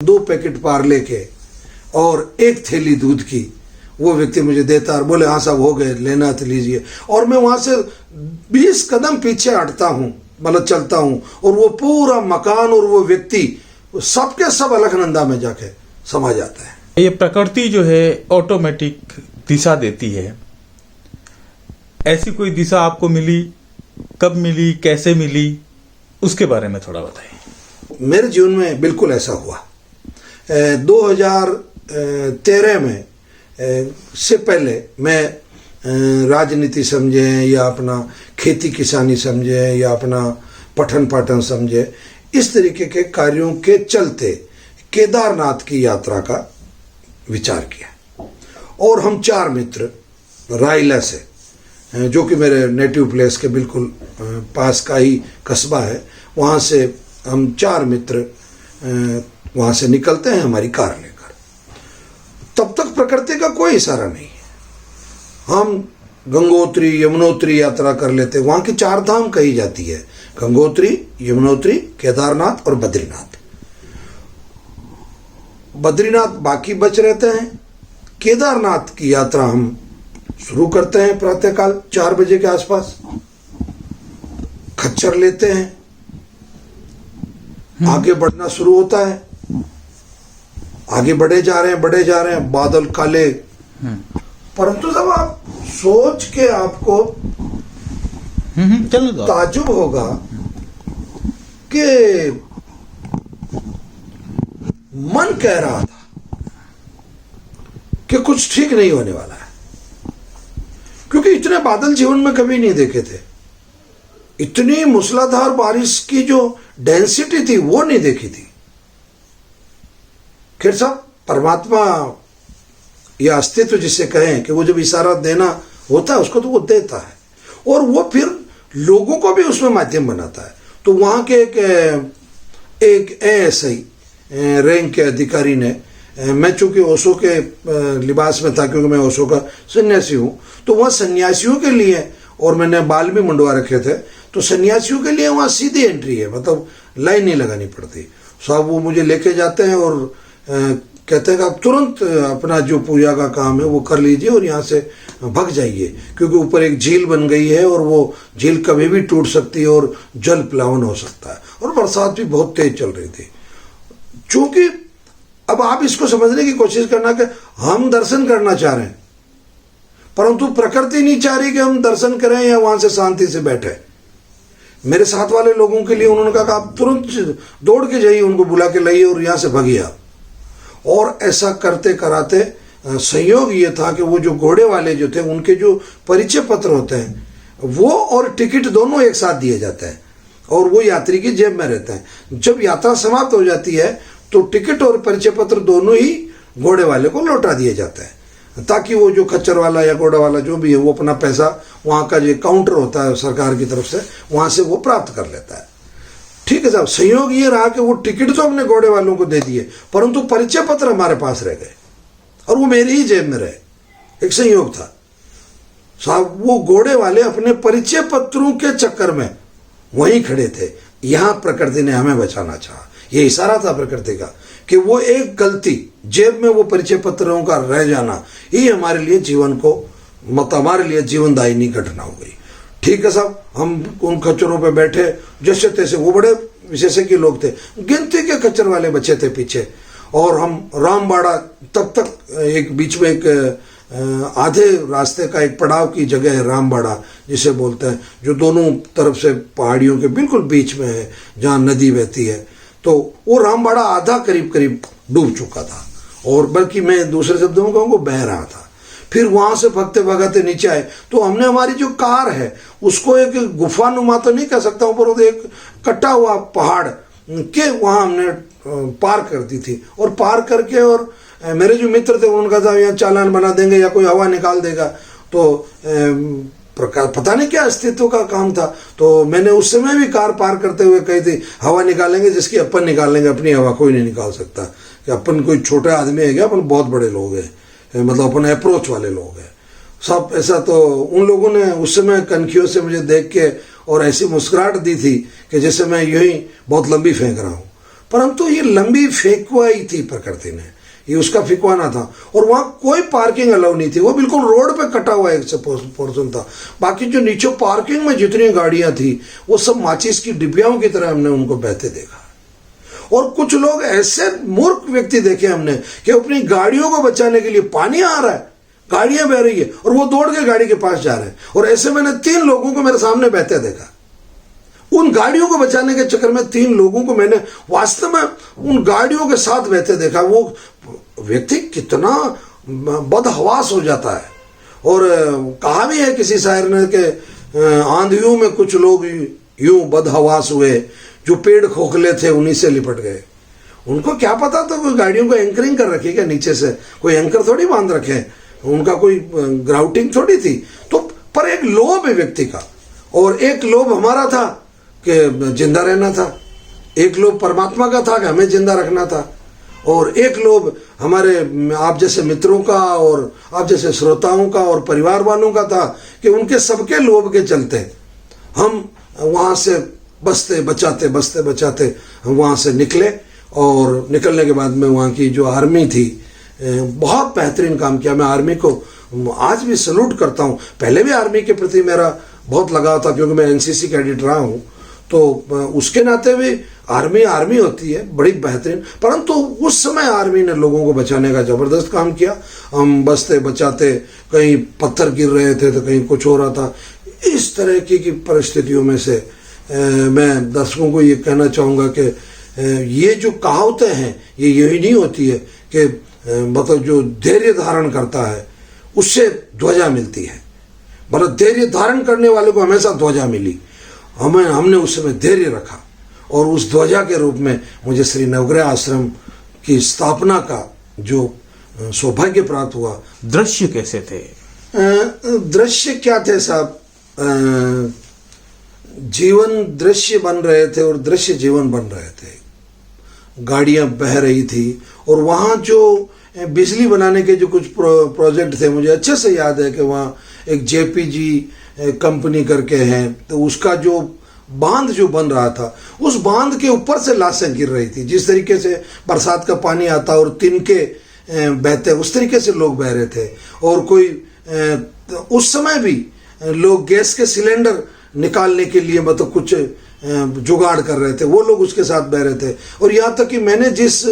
2 packet Parle के और 1 थैली दूध की वो व्यक्ति मुझे देता और बोले हाँ साहब हो गए, लेना तो लीजिए। और मैं वहां से 20 कदम पीछे हटता हूँ, मतलब चलता हूँ, और वो पूरा मकान और वो व्यक्ति सबके सब अलकनंदा में जाके समा जाता है। ये प्रकृति जो है ऑटोमेटिक दिशा देती है। ऐसी कोई दिशा आपको मिली, कब मिली, कैसे मिली, उसके बारे में थोड़ा बताइए। मेरे जीवन में बिल्कुल ऐसा हुआ। 2013 में से पहले मैं राजनीति समझे या अपना खेती किसानी समझे या अपना पठन पाठन समझे, इस तरीके के कार्यों के चलते केदारनाथ की यात्रा का विचार किया। और हम 4 मित्र रायला से, जो कि मेरे नेटिव प्लेस के बिल्कुल पास का ही कस्बा है, वहाँ से हम 4 मित्र वहाँ से निकलते हैं हमारी कार लेकर। तब तक प्रकृति का कोई इशारा नहीं है। हम गंगोत्री यमुनोत्री यात्रा कर लेते। वहाँ की 4 धाम कही जाती है, गंगोत्री, यमुनोत्री, केदारनाथ और बद्रीनाथ। बद्रीनाथ बाकी बच रहते हैं। केदारनाथ की यात्रा हम शुरू करते हैं प्रातःकाल 4 बजे के आसपास। खच्चर लेते हैं, आगे बढ़ना शुरू होता है। आगे बढ़े जा रहे हैं, बादल काले, परंतु जब आप सोच के आपको ताज्जुब होगा कि मन कह रहा था कि कुछ ठीक नहीं होने वाला है, क्योंकि इतने बादल जीवन में कभी नहीं देखे थे। इतनी मूसलाधार बारिश की जो डेंसिटी थी वो नहीं देखी थी। खैर साहब, परमात्मा या अस्तित्व जिसे कहें कि वो जब इशारा देना होता है उसको तो वो देता है, और वो फिर लोगों को भी उसमें माध्यम बनाता है। तो वहाँ के एक ASI रैंक के अधिकारी ने, मैं चूंकि ओशो के लिबास में था क्योंकि मैं ओशो का सन्यासी हूँ, तो वहाँ सन्यासियों के लिए, और मैंने बाल भी मुंडवा रखे थे, तो सन्यासियों के लिए वहाँ सीधी एंट्री है, मतलब लाइन नहीं लगानी पड़ती। साहब वो मुझे लेके जाते हैं और कहते हैं कि आप तुरंत अपना जो पूजा का काम है वो कर लीजिए और यहाँ से भग जाइए, क्योंकि ऊपर एक झील बन गई है और वो झील कभी भी टूट सकती है और जल प्लावन हो सकता है। और बरसात भी बहुत तेज चल रही थी। चूंकि अब आप इसको समझने की कोशिश करना कि हम दर्शन करना चाह रहे हैं, परंतु प्रकृति नहीं चाह रही कि हम दर्शन करें या वहां से शांति से बैठे। मेरे साथ वाले लोगों के लिए उन्होंने कहा कि आप तुरंत दौड़ के जाइए, उनको बुला के लाइए और यहाँ से भगिए। और ऐसा करते कराते संयोग ये था कि वो जो घोड़े वाले जो थे, उनके जो परिचय पत्र होते हैं वो और टिकट दोनों एक साथ दिए जाते हैं और वो यात्री की जेब में रहते हैं। जब यात्रा समाप्त हो जाती है तो टिकट और परिचय पत्र दोनों ही घोड़े वाले को लौटा दिए जाते हैं, ताकि वो जो खच्चर वाला या घोड़ा वाला जो भी है वो अपना पैसा, वहाँ का जो काउंटर होता है सरकार की तरफ से, वहाँ से वो प्राप्त कर लेता है। ठीक है साहब, संयोग ये रहा कि वो टिकट तो हमने घोड़े वालों को दे दिए, परंतु परिचय पत्र हमारे पास रह गए और वो मेरी ही जेब में रहे। एक संयोग था साहब, वो घोड़े वाले अपने परिचय पत्रों के चक्कर में वहीं खड़े थे। यहाँ प्रकृति ने हमें बचाना चाहा। ये इशारा था प्रकृति का कि वो एक गलती, जेब में वो परिचय पत्रों का रह जाना, ये हमारे लिए जीवन को, मतलब हमारे लिए जीवनदायिनी घटना हो गई। ठीक है साहब, हम उन खच्चरों पे बैठे जैसे तैसे। वो बड़े विशेषज्ञ लोग थे, गिनती के खच्चर वाले बच्चे थे पीछे। और हम रामबाड़ा, तब तक एक बीच में एक आधे रास्ते का एक पड़ाव की जगह है रामबाड़ा जिसे बोलते हैं, जो दोनों तरफ से पहाड़ियों के बिल्कुल बीच में है, जहाँ नदी बहती है। तो वो रामबाड़ा आधा करीब करीब डूब चुका था, और बल्कि मैं दूसरे शब्दों में कहूँगा बह रहा था। फिर वहां से भगते भगाते नीचे आए तो हमने हमारी जो कार है उसको एक गुफानुमा तो नहीं कह सकता हूँ, पर एक कटा हुआ पहाड़ के वहां हमने पार कर दी थी। और पार करके, और मेरे जो मित्र थे उनका था यहाँ चालान बना देंगे या कोई हवा निकाल देगा, तो पता नहीं क्या अस्तित्व का काम था। तो मैंने उस समय भी कार पार करते हुए कही थी, हवा निकालेंगे जिसकी अपन निकाल लेंगे, अपनी हवा कोई नहीं निकाल सकता। कि अपन कोई छोटा आदमी है क्या, अपन बहुत बड़े लोग हैं, मतलब अपन अप्रोच वाले लोग हैं सब। ऐसा तो उन लोगों ने उस समय कनखियों से मुझे देख के और ऐसी मुस्कुराहट दी थी कि जैसे मैं यूं ही बहुत लंबी फेंक रहा हूँ। परंतु ये लंबी फेंकवाई थी प्रकृति ने, ये उसका फिकवाना था। और वहाँ कोई पार्किंग अलाउ नहीं थी, वो बिल्कुल रोड पे कटा हुआ एक पोर्शन था। बाकी जो नीचे पार्किंग में जितनी गाड़ियां थी वो सब माचिस की डिब्बियों की तरह हमने उनको बहते देखा। और कुछ लोग ऐसे मूर्ख व्यक्ति देखे हमने कि अपनी गाड़ियों को बचाने के लिए, पानी आ रहा है, गाड़ियां बह रही है और वो दौड़ के गाड़ी के पास जा रहे हैं। और ऐसे मैंने 3 लोगों को मेरे सामने बहते देखा। उन गाड़ियों को बचाने के चक्कर में 3 लोगों को मैंने वास्तव में उन गाड़ियों के साथ बहते देखा। वो व्यक्ति कितना बदहवास हो जाता है। और कहा भी है किसी शायर ने कि आंधियों में कुछ लोग यूं बदहवास हुए, जो पेड़ खोखले थे उन्हीं से लिपट गए। उनको क्या पता था कोई गाड़ियों को एंकरिंग कर रखी क्या नीचे से, कोई एंकर थोड़ी बांध रखे, उनका कोई ग्राउटिंग थोड़ी थी। तो पर एक लोभ है व्यक्ति का, और एक लोभ हमारा था कि जिंदा रहना था, एक लोभ परमात्मा का था कि हमें जिंदा रखना था, और एक लोभ हमारे आप जैसे मित्रों का और आप जैसे श्रोताओं का और परिवार वालों का था कि उनके सबके लोभ के चलते हम वहाँ से बचते बचाते हम वहाँ से निकले। और निकलने के बाद में वहाँ की जो आर्मी थी बहुत बेहतरीन काम किया। मैं आर्मी को आज भी सल्यूट करता हूँ। पहले भी आर्मी के प्रति मेरा बहुत लगाव था क्योंकि मैं एनसीसी कैडेट रहा हूँ, तो उसके नाते भी आर्मी होती है बड़ी बेहतरीन। परंतु उस समय आर्मी ने लोगों को बचाने का ज़बरदस्त काम किया। हम बचते बचाते, कहीं पत्थर गिर रहे थे तो कहीं कुछ हो रहा था। इस तरह की परिस्थितियों में से मैं दर्शकों को ये कहना चाहूँगा कि ये जो कहावतें हैं ये यही नहीं होती है कि मतलब जो धैर्य धारण करता है उससे ध्वजा मिलती है। मतलब धैर्य धारण करने वाले को हमेशा ध्वजा मिली। हमने उस समय धैर्य रखा और उस ध्वजा के रूप में मुझे श्री नवग्रह आश्रम की स्थापना का जो सौभाग्य प्राप्त हुआ। दृश्य कैसे थे? दृश्य क्या थे साहब, जीवन दृश्य बन रहे थे और दृश्य जीवन बन रहे थे। गाड़ियां बह रही थी और वहाँ जो बिजली बनाने के जो कुछ प्रोजेक्ट थे, मुझे अच्छे से याद है कि वहाँ एक जेपीजी कंपनी करके हैं, तो उसका जो बांध जो बन रहा था, उस बांध के ऊपर से लाशें गिर रही थी। जिस तरीके से बरसात का पानी आता और तिनके बहते, उस तरीके से लोग बह रहे थे। और कोई उस समय भी लोग गैस के सिलेंडर निकालने के लिए मतलब कुछ जुगाड़ कर रहे थे, वो लोग उसके साथ बह रहे थे। और यहाँ तक कि मैंने जिस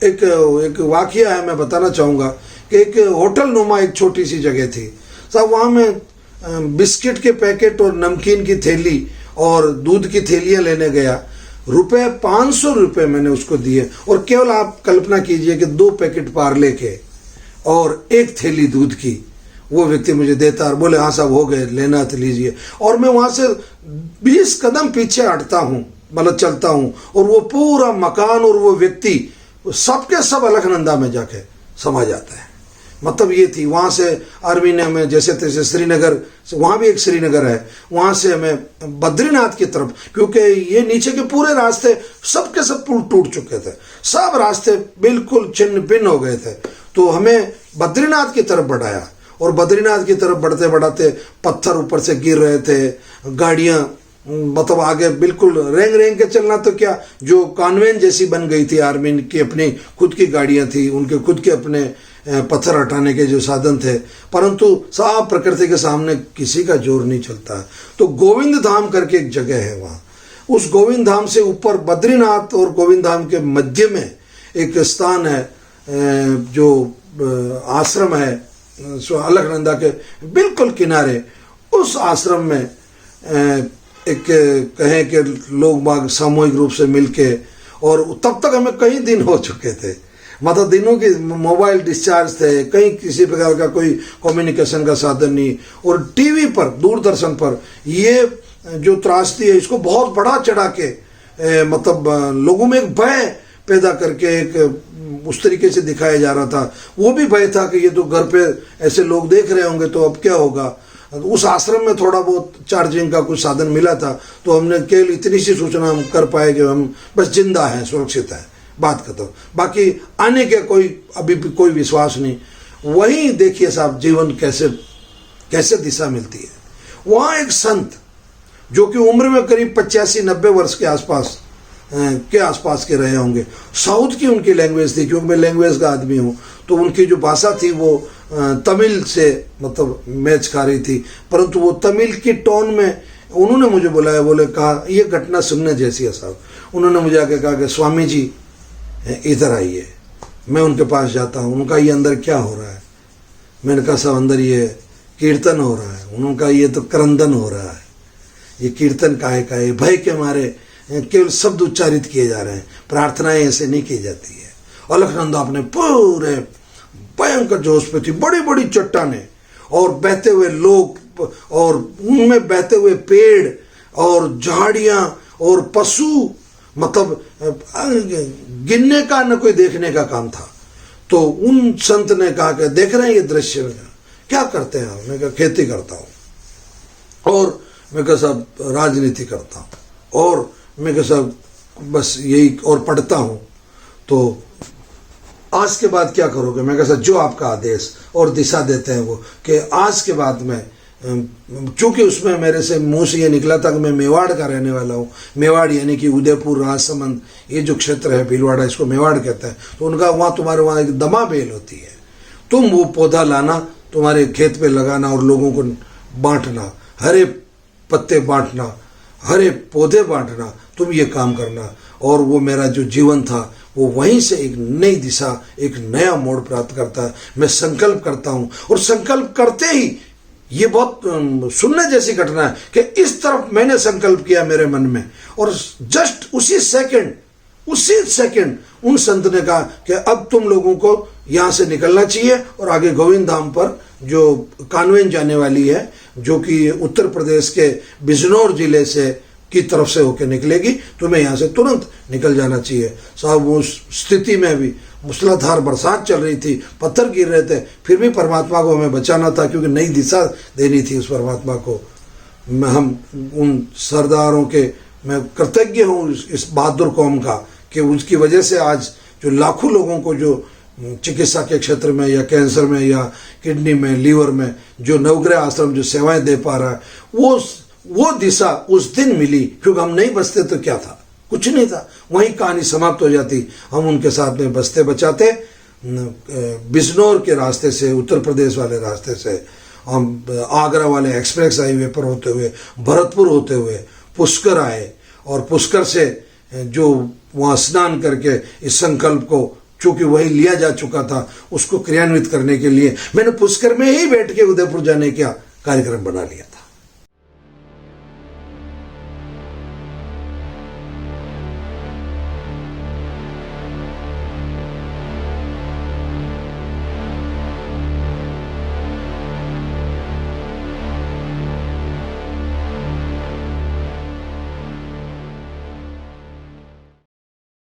एक वाकया है मैं बताना चाहूँगा कि एक होटल नुमा एक छोटी सी जगह थी साहब, वहाँ मैं बिस्किट के पैकेट और नमकीन की थैली और दूध की थैलियाँ लेने गया। 500 रुपये मैंने उसको दिए और केवल आप कल्पना कीजिए कि 2 पैकेट पार्ले के और 1 थैली दूध की वो व्यक्ति मुझे देता और बोले हाँ साहब हो गए, लेना तो लीजिए। और मैं वहाँ से 20 कदम पीछे हटता हूँ, मतलब चलता हूँ, और वो पूरा मकान और वो व्यक्ति सबके सब अलकनंदा में जाके समा जाता है। मतलब ये थी। वहाँ से आर्मी ने हमें जैसे तैसे श्रीनगर, वहाँ भी एक श्रीनगर है, वहाँ से हमें बद्रीनाथ की तरफ, क्योंकि ये नीचे के पूरे रास्ते सबके सब पुल टूट चुके थे, सब रास्ते बिल्कुल छिन्न भिन्न हो गए थे। तो हमें बद्रीनाथ की तरफ बढ़ाया और बद्रीनाथ की तरफ बढ़ते बढ़ाते पत्थर ऊपर से गिर रहे थे, गाड़ियाँ मतलब आगे बिल्कुल रेंग रेंग के चलना तो क्या, जो कॉन्वेंट जैसी बन गई थी। आर्मी की अपनी खुद की गाड़ियाँ थी, उनके खुद के अपने पत्थर हटाने के जो साधन थे, परंतु साफ प्रकृति के सामने किसी का जोर नहीं चलता। तो गोविंद धाम करके एक जगह है वहाँ, उस गोविंद धाम से ऊपर बद्रीनाथ और गोविंद धाम के मध्य में एक स्थान है जो आश्रम है अलकनंदा के बिल्कुल किनारे। उस आश्रम में एक कहें कि लोग बाग सामूहिक रूप से मिलके, और तब तक हमें कई दिन हो चुके थे, मतलब दिनों की मोबाइल डिस्चार्ज थे, कहीं किसी प्रकार का कोई कम्युनिकेशन का साधन नहीं। और टीवी पर, दूरदर्शन पर ये जो त्रासदी है इसको बहुत बड़ा चढ़ा के मतलब लोगों में एक भय पैदा करके एक उस तरीके से दिखाया जा रहा था। वो भी भय था कि ये तो घर पे ऐसे लोग देख रहे होंगे तो अब क्या होगा। उस आश्रम में थोड़ा बहुत चार्जिंग का कुछ साधन मिला था, तो हमने केवल इतनी सी सूचना हम कर पाए कि हम बस जिंदा हैं, सुरक्षित हैं, बात खत्म। बाकी आने के कोई अभी भी कोई विश्वास नहीं। वहीं देखिए साहब जीवन कैसे कैसे दिशा मिलती है। वहाँ एक संत जो कि उम्र में करीब 85-90 वर्ष के आसपास के आसपास के रहे होंगे। साउथ की उनकी लैंग्वेज थी, क्योंकि मैं लैंग्वेज का आदमी हूँ, तो उनकी जो भाषा थी वो तमिल से मतलब मैच खा रही थी, परंतु वो तमिल की टोन में उन्होंने मुझे बुलाया, कहा ये घटना सुनने जैसी है साहब। उन्होंने मुझे आके कहा कि स्वामी जी इधर आइए। मैं उनके पास जाता हूँ, उनका ये अंदर क्या हो रहा है? मैंने कहा साहब अंदर ये कीर्तन हो रहा है। उनका ये तो क्रंदन हो रहा है, ये कीर्तन काहे का है, भय के मारे केवल शब्द उच्चारित किए जा रहे हैं, प्रार्थनाएं ऐसे नहीं की जाती है। अलखनंदा अपने पूरे भयंकर जोश पे थी, बड़ी बड़ी चट्टानें और बहते हुए लोग और उनमें बहते हुए पेड़ और झाड़ियां और पशु, मतलब गिनने का न कोई देखने का काम था। तो उन संत ने कहा कि देख रहे हैं ये दृश्य, क्या करते हैं आप? मैं कहा खेती करता हूँ, और मैं कहा साहब राजनीति करता हूँ, और मैं कहा साहब बस यही, और पढ़ता हूँ। तो आज के बाद क्या करोगे? मैं कहा साहब जो आपका आदेश और दिशा देते हैं वो, कि आज के बाद में, चूंकि उसमें मेरे से मुंह से ये निकला था कि मैं मेवाड़ का रहने वाला हूँ, मेवाड़ यानी कि उदयपुर, राजसमंद, ये जो क्षेत्र है भीलवाड़ा, इसको मेवाड़ कहते हैं। तो उनका वहाँ तुम्हारे वहाँ एक दमा बेल होती है, तुम वो पौधा लाना, तुम्हारे खेत पे लगाना और लोगों को बांटना, हरे पत्ते बांटना, हरे पौधे बांटना, तुम ये काम करना। और वो मेरा जो जीवन था वो वहीं से एक नई दिशा, एक नया मोड़ प्राप्त करता है। मैं संकल्प करता हूँ, और संकल्प करते ही ये बहुत सुनने जैसी घटना है कि इस तरफ मैंने संकल्प किया मेरे मन में, और जस्ट उसी सेकंड उन संत ने कहा कि अब तुम लोगों को यहाँ से निकलना चाहिए और आगे गोविंद धाम पर जो कानवेन जाने वाली है, जो कि उत्तर प्रदेश के बिजनौर जिले से की तरफ से होकर निकलेगी, तुम्हें यहाँ से तुरंत निकल जाना चाहिए। साहब उस स्थिति में भी मूसलाधार बरसात चल रही थी, पत्थर गिर रहे थे, फिर भी परमात्मा को हमें बचाना था, क्योंकि नई दिशा देनी थी उस परमात्मा को। हम उन सरदारों के, मैं कृतज्ञ हूँ इस बहादुर कौम का, कि उसकी वजह से आज जो लाखों लोगों को जो चिकित्सा के क्षेत्र में या कैंसर में या किडनी में, लीवर में, जो नवग्रह आश्रम जो सेवाएं दे पा रहा है, वो दिशा उस दिन मिली। क्योंकि हम नहीं बचते तो क्या था? कुछ नहीं था, वहीं कहानी समाप्त हो जाती। हम उनके साथ में बचते बचाते बिजनौर के रास्ते से, उत्तर प्रदेश वाले रास्ते से, हम आगरा वाले एक्सप्रेस हाईवे पर होते हुए, भरतपुर होते हुए पुष्कर आए, और पुष्कर से जो वहाँ स्नान करके इस संकल्प को, चूंकि वही लिया जा चुका था, उसको क्रियान्वित करने के लिए मैंने पुष्कर में ही बैठ के उदयपुर जाने का कार्यक्रम बना लिया।